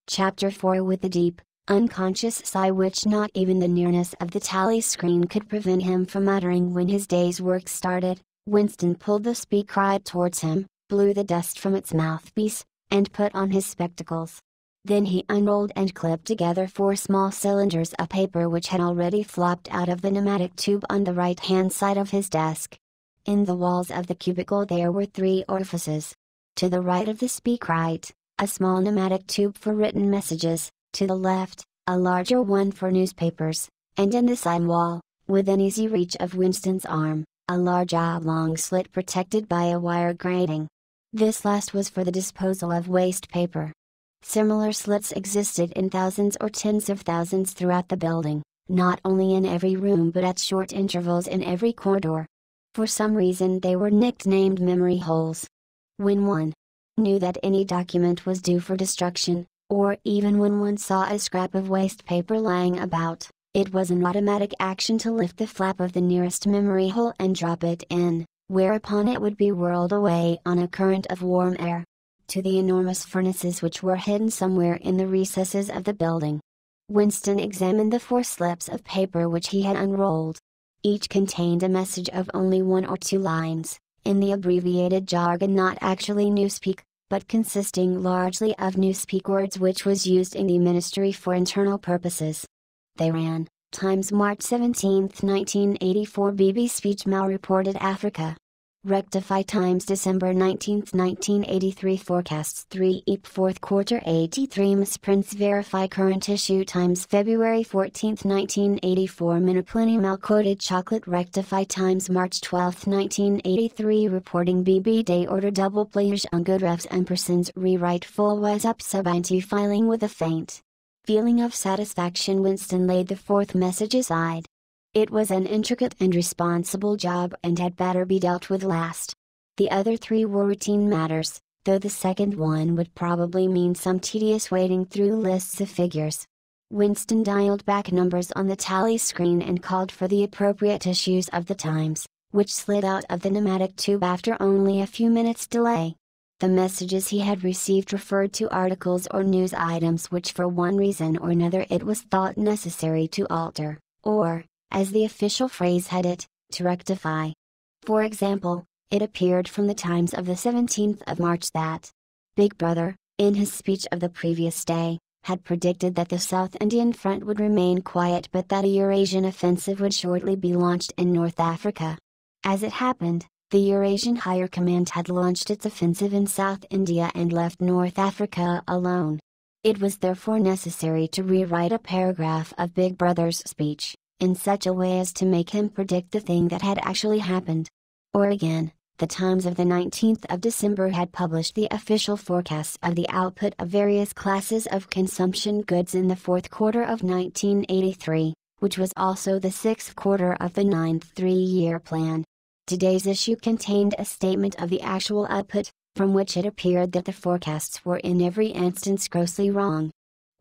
Chapter 4. With a deep, unconscious sigh which not even the nearness of the tally screen could prevent him from uttering when his day's work started, Winston pulled the speaker towards him, blew the dust from its mouthpiece, and put on his spectacles. Then he unrolled and clipped together 4 small cylinders of paper which had already flopped out of the pneumatic tube on the right-hand side of his desk. In the walls of the cubicle there were 3 orifices. To the right of the speaker, a small pneumatic tube for written messages, to the left, a larger one for newspapers, and in the side wall, within easy reach of Winston's arm, a large oblong slit protected by a wire grating. This last was for the disposal of waste paper. Similar slits existed in thousands or tens of thousands throughout the building, not only in every room but at short intervals in every corridor. For some reason they were nicknamed memory holes. When one knew that any document was due for destruction, or even when one saw a scrap of waste paper lying about, it was an automatic action to lift the flap of the nearest memory hole and drop it in, whereupon it would be whirled away on a current of warm air to the enormous furnaces which were hidden somewhere in the recesses of the building. Winston examined the 4 slips of paper which he had unrolled. Each contained a message of only 1 or 2 lines, in the abbreviated jargon not actually newspeak, but consisting largely of newspeak words which was used in the Ministry for Internal Purposes. They ran: Times March 17, 1984 BB Speech malreported Africa. Rectify Times December 19, 1983 Forecasts 3 EP 4th quarter 83 Misprints Verify Current Issue Times February 14, 1984 Miniplenty Malquoted Chocolate Rectify Times March 12, 1983 Reporting BB Day Order Double Playage Ungood Refs Ampersands Rewrite Full Wise Up Subinty Filing with a faint feeling of satisfaction Winston laid the 4th message aside. It was an intricate and responsible job and had better be dealt with last. The other 3 were routine matters, though the second one would probably mean some tedious wading through lists of figures. Winston dialed back numbers on the tally screen and called for the appropriate issues of the Times, which slid out of the pneumatic tube after only a few minutes' delay. The messages he had received referred to articles or news items which for one reason or another it was thought necessary to alter, or, as the official phrase had it, to rectify. For example, it appeared from the Times of the 17th of March that Big Brother, in his speech of the previous day, had predicted that the South Indian front would remain quiet but that a Eurasian offensive would shortly be launched in North Africa. As it happened, the Eurasian Higher Command had launched its offensive in South India and left North Africa alone. It was therefore necessary to rewrite a paragraph of Big Brother's speech, in such a way as to make him predict the thing that had actually happened. Or again, the Times of the 19th of December had published the official forecasts of the output of various classes of consumption goods in the 4th quarter of 1983, which was also the 6th quarter of the 9th 3-year plan. Today's issue contained a statement of the actual output, from which it appeared that the forecasts were in every instance grossly wrong.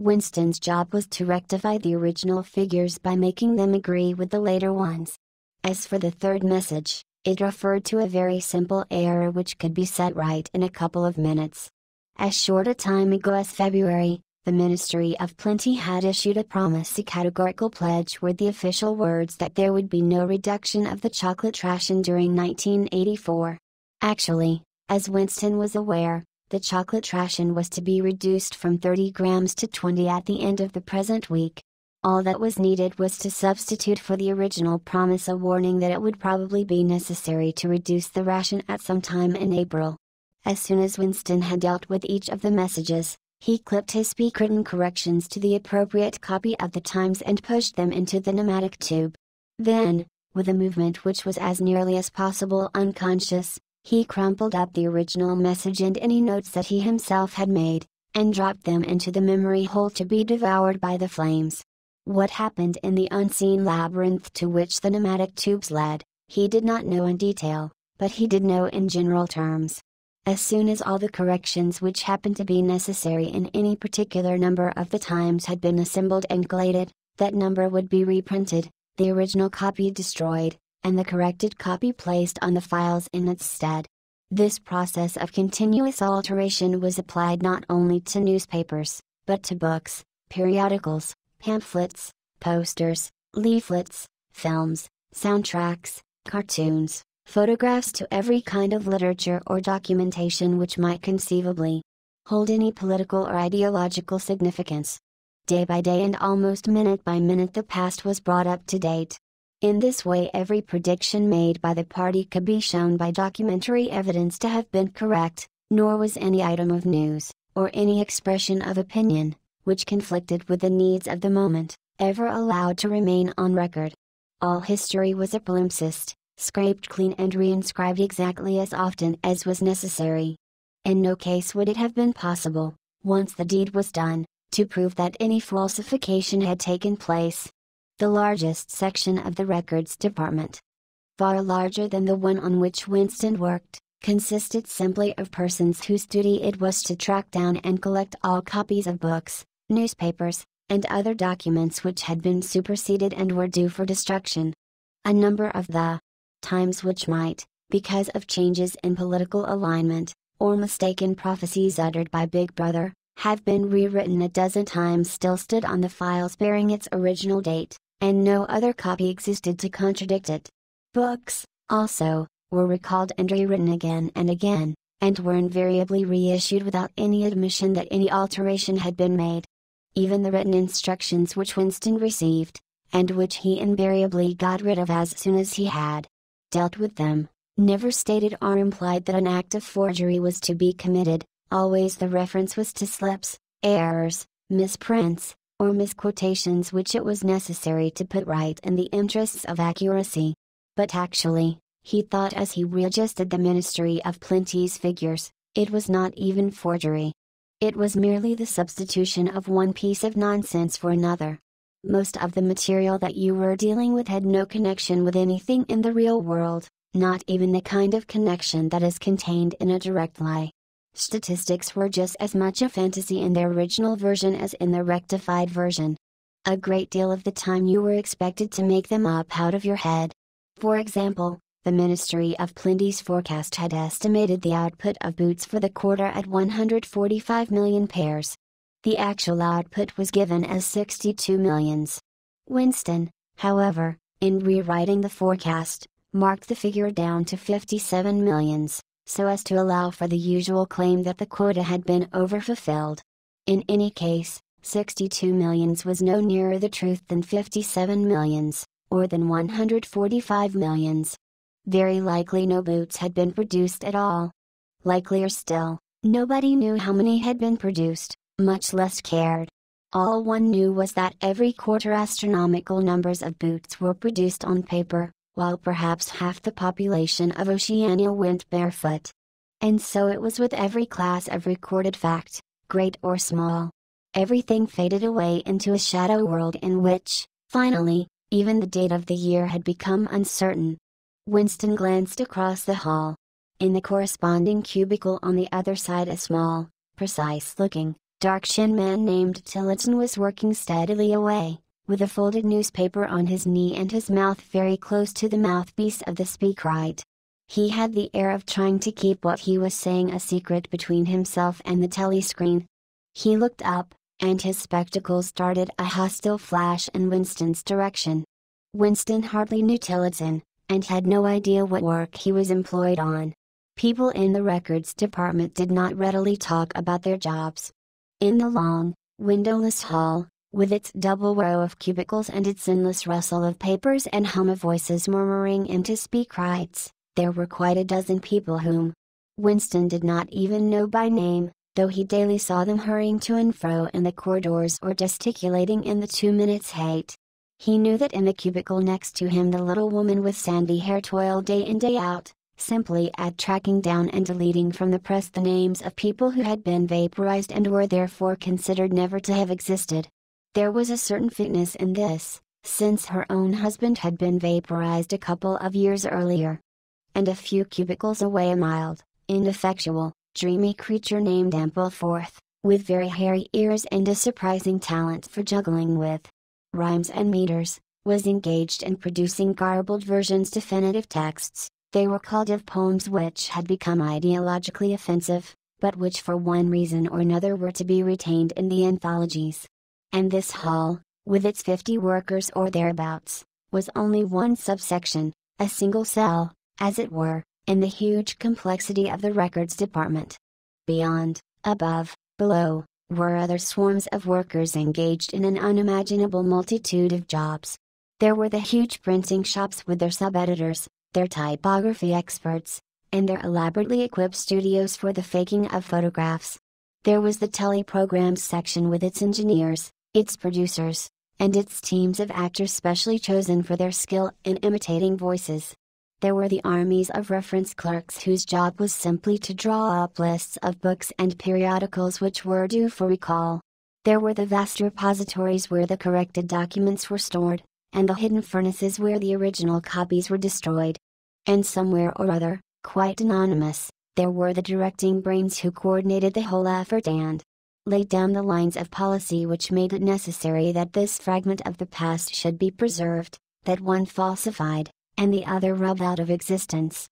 Winston's job was to rectify the original figures by making them agree with the later ones. As for the 3rd message, it referred to a very simple error which could be set right in a couple of minutes. As short a time ago as February, the Ministry of Plenty had issued a promise, a categorical pledge with the official words that there would be no reduction of the chocolate ration during 1984. Actually, as Winston was aware, the chocolate ration was to be reduced from 30 grams to 20 at the end of the present week. All that was needed was to substitute for the original promise a warning that it would probably be necessary to reduce the ration at some time in April. As soon as Winston had dealt with each of the messages, he clipped his speak-written corrections to the appropriate copy of the Times and pushed them into the pneumatic tube. Then, with a movement which was as nearly as possible unconscious, he crumpled up the original message and any notes that he himself had made, and dropped them into the memory hole to be devoured by the flames. What happened in the unseen labyrinth to which the pneumatic tubes led, he did not know in detail, but he did know in general terms. As soon as all the corrections which happened to be necessary in any particular number of the Times had been assembled and gladed, that number would be reprinted, the original copy destroyed, and the corrected copy placed on the files in its stead. This process of continuous alteration was applied not only to newspapers, but to books, periodicals, pamphlets, posters, leaflets, films, soundtracks, cartoons, photographs, to every kind of literature or documentation which might conceivably hold any political or ideological significance. Day by day and almost minute by minute the past was brought up to date. In this way every prediction made by the party could be shown by documentary evidence to have been correct, nor was any item of news, or any expression of opinion, which conflicted with the needs of the moment, ever allowed to remain on record. All history was a palimpsest, scraped clean and reinscribed exactly as often as was necessary. In no case would it have been possible, once the deed was done, to prove that any falsification had taken place. The largest section of the records department, far larger than the one on which Winston worked, consisted simply of persons whose duty it was to track down and collect all copies of books, newspapers, and other documents which had been superseded and were due for destruction. A number of the Times which might, because of changes in political alignment, or mistaken prophecies uttered by Big Brother, have been rewritten a dozen times, still stood on the files bearing its original date, and no other copy existed to contradict it. Books, also, were recalled and rewritten again and again, and were invariably reissued without any admission that any alteration had been made. Even the written instructions which Winston received, and which he invariably got rid of as soon as he had dealt with them, never stated or implied that an act of forgery was to be committed. Always the reference was to slips, errors, misprints, or misquotations which it was necessary to put right in the interests of accuracy. But actually, he thought as he readjusted the Ministry of Plenty's figures, it was not even forgery. It was merely the substitution of one piece of nonsense for another. Most of the material that you were dealing with had no connection with anything in the real world, not even the kind of connection that is contained in a direct lie. Statistics were just as much a fantasy in their original version as in the rectified version. A great deal of the time you were expected to make them up out of your head. For example, the Ministry of Plenty's forecast had estimated the output of boots for the quarter at 145 million pairs. The actual output was given as 62 millions. Winston, however, in rewriting the forecast, marked the figure down to 57 millions. So as to allow for the usual claim that the quota had been overfulfilled. In any case, 62 millions was no nearer the truth than 57 millions, or than 145 millions. Very likely no boots had been produced at all. Likelier still, nobody knew how many had been produced, much less cared. All one knew was that every quarter astronomical numbers of boots were produced on paper, while perhaps half the population of Oceania went barefoot. And so it was with every class of recorded fact, great or small. Everything faded away into a shadow world in which, finally, even the date of the year had become uncertain. Winston glanced across the hall. In the corresponding cubicle on the other side a small, precise-looking, dark-shinned man named Tillotson was working steadily away, with a folded newspaper on his knee and his mouth very close to the mouthpiece of the speakwrite. He had the air of trying to keep what he was saying a secret between himself and the telescreen. He looked up, and his spectacles darted a hostile flash in Winston's direction. Winston hardly knew Tillotson, and had no idea what work he was employed on. People in the records department did not readily talk about their jobs. In the long, windowless hall, with its double row of cubicles and its endless rustle of papers and hum of voices murmuring into speakrites, there were quite a dozen people whom Winston did not even know by name, though he daily saw them hurrying to and fro in the corridors or gesticulating in the 2 minutes hate. He knew that in the cubicle next to him the little woman with sandy hair toiled day in day out, simply at tracking down and deleting from the press the names of people who had been vaporized and were therefore considered never to have existed. There was a certain fitness in this, since her own husband had been vaporized a couple of years earlier. And a few cubicles away a mild, ineffectual, dreamy creature named Ampleforth, with very hairy ears and a surprising talent for juggling with rhymes and meters, was engaged in producing garbled versions definitive texts. They were called of poems which had become ideologically offensive, but which for one reason or another were to be retained in the anthologies. And this hall, with its 50 workers or thereabouts, was only one subsection, a single cell, as it were, in the huge complexity of the records department. Beyond, above, below, were other swarms of workers engaged in an unimaginable multitude of jobs. There were the huge printing shops with their sub-editors, their typography experts, and their elaborately equipped studios for the faking of photographs. There was the teleprograms section with its engineers, its producers, and its teams of actors specially chosen for their skill in imitating voices. There were the armies of reference clerks whose job was simply to draw up lists of books and periodicals which were due for recall. There were the vast repositories where the corrected documents were stored, and the hidden furnaces where the original copies were destroyed. And somewhere or other, quite anonymous, there were the directing brains who coordinated the whole effort and laid down the lines of policy which made it necessary that this fragment of the past should be preserved, that one falsified, and the other rubbed out of existence.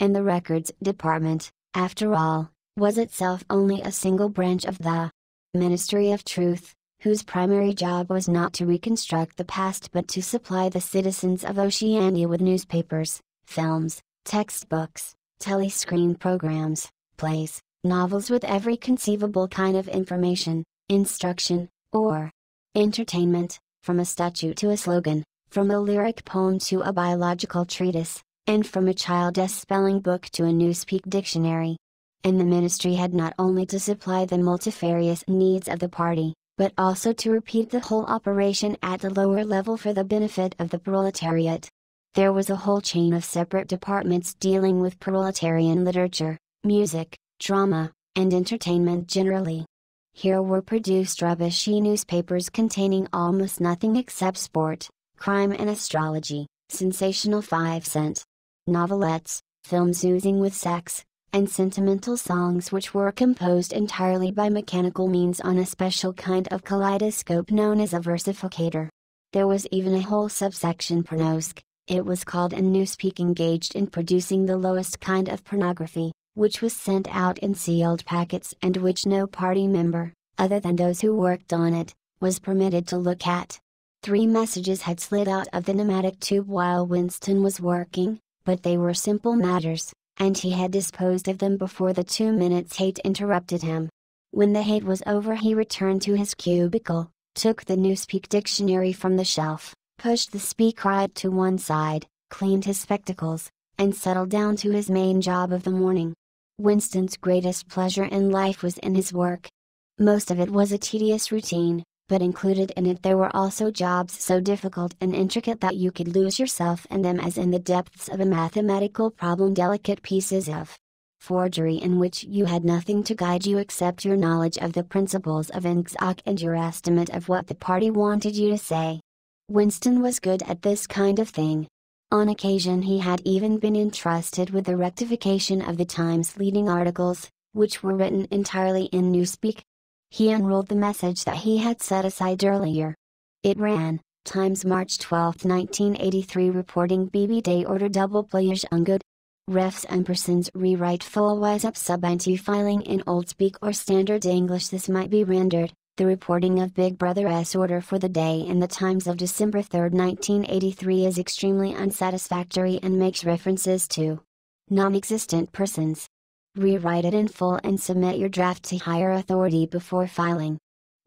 And the records department, after all, was itself only a single branch of the Ministry of Truth, whose primary job was not to reconstruct the past but to supply the citizens of Oceania with newspapers, films, textbooks, telescreen programs, plays, novels with every conceivable kind of information, instruction, or entertainment, from a statue to a slogan, from a lyric poem to a biological treatise, and from a child's spelling book to a newspeak dictionary. And the ministry had not only to supply the multifarious needs of the party, but also to repeat the whole operation at the lower level for the benefit of the proletariat. There was a whole chain of separate departments dealing with proletarian literature, music, drama, and entertainment generally. Here were produced rubbishy newspapers containing almost nothing except sport, crime and astrology, sensational 5-cent novelettes, films oozing with sex, and sentimental songs which were composed entirely by mechanical means on a special kind of kaleidoscope known as a versificator. There was even a whole subsection pornosque, it was called, in newspeak engaged in producing the lowest kind of pornography, which was sent out in sealed packets and which no party member, other than those who worked on it, was permitted to look at. 3 messages had slid out of the pneumatic tube while Winston was working, but they were simple matters, and he had disposed of them before the 2 minutes' hate interrupted him. When the hate was over he returned to his cubicle, took the newspeak dictionary from the shelf, pushed the speak right to one side, cleaned his spectacles, and settled down to his main job of the morning. Winston's greatest pleasure in life was in his work. Most of it was a tedious routine, but included in it there were also jobs so difficult and intricate that you could lose yourself in them as in the depths of a mathematical problem, delicate pieces of forgery in which you had nothing to guide you except your knowledge of the principles of Ingsoc and your estimate of what the party wanted you to say. Winston was good at this kind of thing. On occasion he had even been entrusted with the rectification of the Times' leading articles, which were written entirely in newspeak. He unrolled the message that he had set aside earlier. It ran, Times March 12, 1983, reporting BB Day order double playage ungood. Refs ampersands rewrite full-wise up sub anti-filing in Old Speak or Standard English. This might be rendered, the reporting of Big Brother's order for the day in the Times of December 3, 1983 is extremely unsatisfactory and makes references to non-existent persons. Rewrite it in full and submit your draft to higher authority before filing.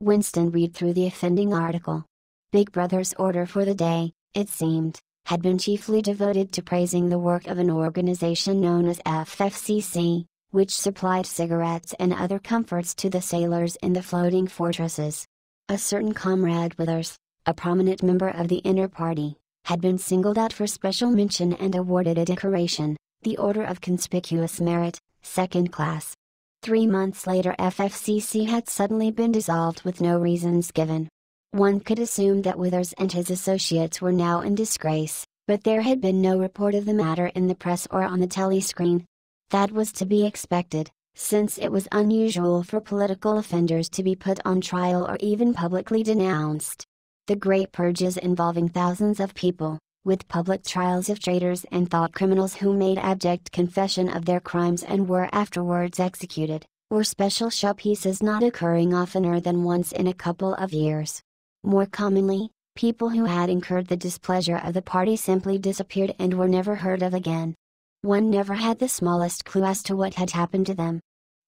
Winston read through the offending article. Big Brother's order for the day, it seemed, had been chiefly devoted to praising the work of an organization known as FFCC, which supplied cigarettes and other comforts to the sailors in the floating fortresses. A certain Comrade Withers, a prominent member of the inner party, had been singled out for special mention and awarded a decoration, the Order of Conspicuous Merit, 2nd class. 3 months later FFCC had suddenly been dissolved with no reasons given. One could assume that Withers and his associates were now in disgrace, but there had been no report of the matter in the press or on the telescreen. That was to be expected, since it was unusual for political offenders to be put on trial or even publicly denounced. The great purges involving thousands of people, with public trials of traitors and thought criminals who made abject confession of their crimes and were afterwards executed, or special showpieces not occurring oftener than once in a couple of years. More commonly, people who had incurred the displeasure of the party simply disappeared and were never heard of again. One never had the smallest clue as to what had happened to them.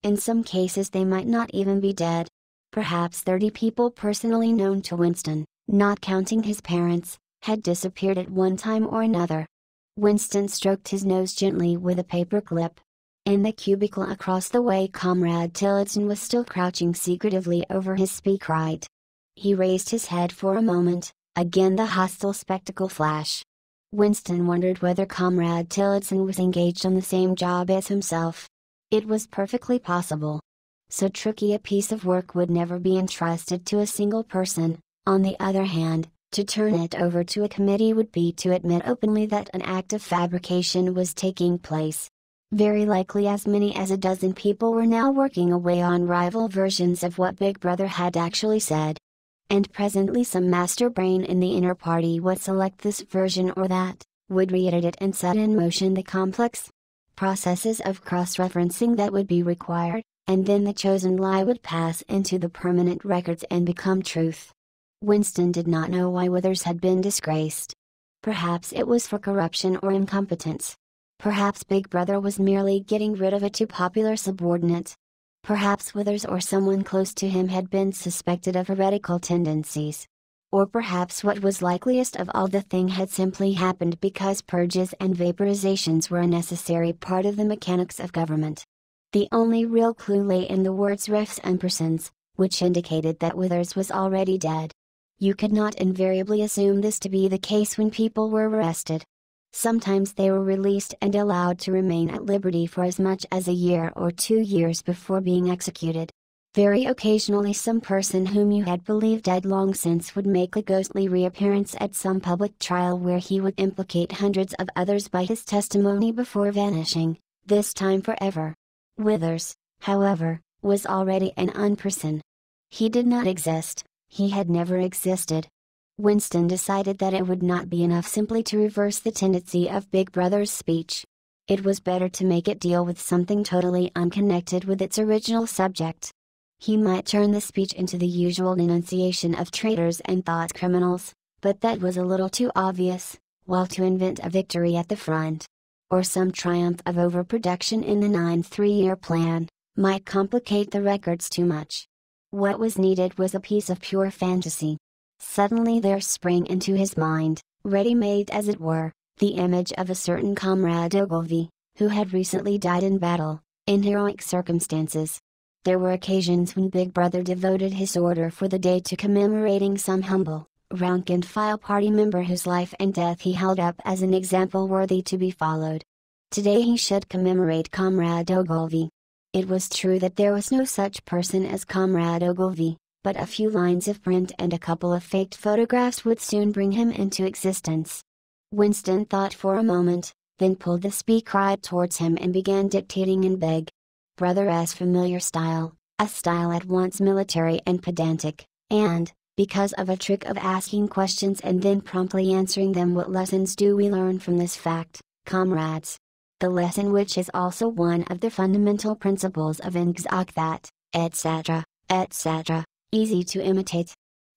In some cases they might not even be dead. Perhaps 30 people personally known to Winston, not counting his parents, had disappeared at one time or another. Winston stroked his nose gently with a paper clip. In the cubicle across the way, Comrade Tillotson was still crouching secretively over his speakwrite. He raised his head for a moment, again the hostile spectacle flash. Winston wondered whether Comrade Tillotson was engaged on the same job as himself. It was perfectly possible. So tricky a piece of work would never be entrusted to a single person. On the other hand, to turn it over to a committee would be to admit openly that an act of fabrication was taking place. Very likely as many as a dozen people were now working away on rival versions of what Big Brother had actually said. And presently some master brain in the inner party would select this version or that, would re-edit it and set in motion the complex processes of cross-referencing that would be required, and then the chosen lie would pass into the permanent records and become truth. Winston did not know why Withers had been disgraced. Perhaps it was for corruption or incompetence. Perhaps Big Brother was merely getting rid of a too popular subordinate. Perhaps Withers or someone close to him had been suspected of heretical tendencies. Or perhaps what was likeliest of all, the thing had simply happened because purges and vaporizations were a necessary part of the mechanics of government. The only real clue lay in the words refs ampersands, which indicated that Withers was already dead. You could not invariably assume this to be the case when people were arrested. Sometimes they were released and allowed to remain at liberty for as much as a year or 2 years before being executed. Very occasionally some person whom you had believed dead long since would make a ghostly reappearance at some public trial where he would implicate hundreds of others by his testimony before vanishing, this time forever. Withers, however, was already an unperson. He did not exist, he had never existed. Winston decided that it would not be enough simply to reverse the tendency of Big Brother's speech. It was better to make it deal with something totally unconnected with its original subject. He might turn the speech into the usual denunciation of traitors and thought criminals, but that was a little too obvious, while to invent a victory at the front, or some triumph of overproduction in the 9 3-year plan, might complicate the records too much. What was needed was a piece of pure fantasy. Suddenly there sprang into his mind, ready-made as it were, the image of a certain Comrade Ogilvy, who had recently died in battle, in heroic circumstances. There were occasions when Big Brother devoted his order for the day to commemorating some humble, rank-and-file party member whose life and death he held up as an example worthy to be followed. Today he should commemorate Comrade Ogilvy. It was true that there was no such person as Comrade Ogilvy, but a few lines of print and a couple of faked photographs would soon bring him into existence. Winston thought for a moment, then pulled the speakwrite towards him and began dictating in Big Brother's familiar style, a style at once military and pedantic, and, because of a trick of asking questions and then promptly answering them. What lessons do we learn from this fact, comrades? The lesson, which is also one of the fundamental principles of NGSOC, that, etc., etc., easy to imitate.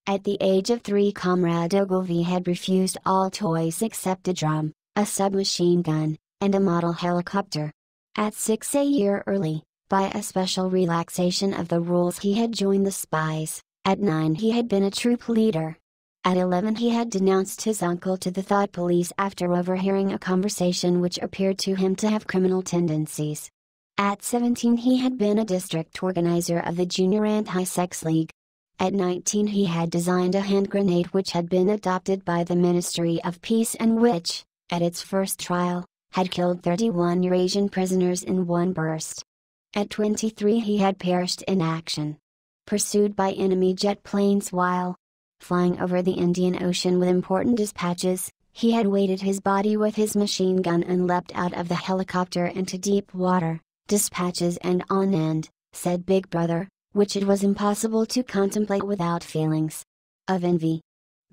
At the age of 3, Comrade Ogilvy had refused all toys except a drum, a submachine gun, and a model helicopter. At 6, a year early, by a special relaxation of the rules, he had joined the spies. At 9 he had been a troop leader. At 11 he had denounced his uncle to the thought police after overhearing a conversation which appeared to him to have criminal tendencies. At 17 he had been a district organizer of the Junior Anti-Sex League. At 19 he had designed a hand grenade which had been adopted by the Ministry of Peace and which, at its first trial, had killed 31 Eurasian prisoners in one burst. At 23 he had perished in action, pursued by enemy jet planes while flying over the Indian Ocean with important dispatches. He had weighted his body with his machine gun and leapt out of the helicopter into deep water. Dispatches and on end, said Big Brother, which it was impossible to contemplate without feelings of envy.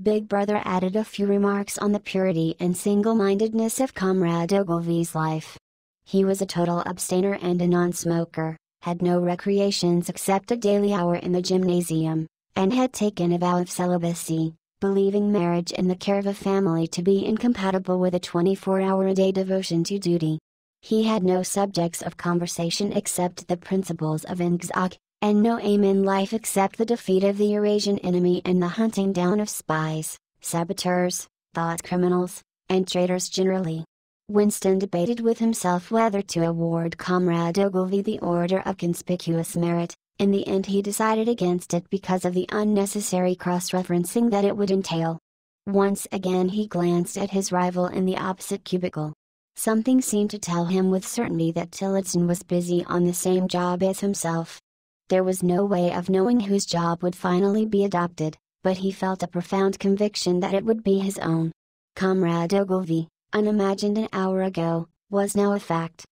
Big Brother added a few remarks on the purity and single-mindedness of Comrade Ogilvy's life. He was a total abstainer and a non-smoker, had no recreations except a daily hour in the gymnasium, and had taken a vow of celibacy, believing marriage and the care of a family to be incompatible with a 24-hour-a-day devotion to duty. He had no subjects of conversation except the principles of Ingzak, and no aim in life except the defeat of the Eurasian enemy and the hunting down of spies, saboteurs, thought criminals, and traitors generally. Winston debated with himself whether to award Comrade Ogilvy the Order of Conspicuous Merit. In the end he decided against it because of the unnecessary cross-referencing that it would entail. Once again he glanced at his rival in the opposite cubicle. Something seemed to tell him with certainty that Tillotson was busy on the same job as himself. There was no way of knowing whose job would finally be adopted, but he felt a profound conviction that it would be his own. Comrade Ogilvy, unimagined an hour ago, was now a fact.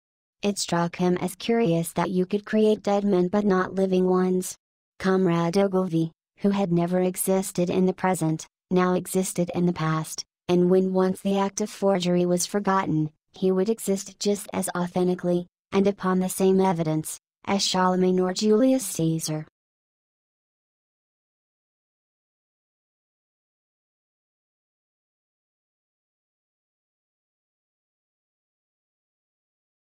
It struck him as curious that you could create dead men but not living ones. Comrade Ogilvy, who had never existed in the present, now existed in the past, and when once the act of forgery was forgotten, he would exist just as authentically, and upon the same evidence, as Charlemagne or Julius Caesar.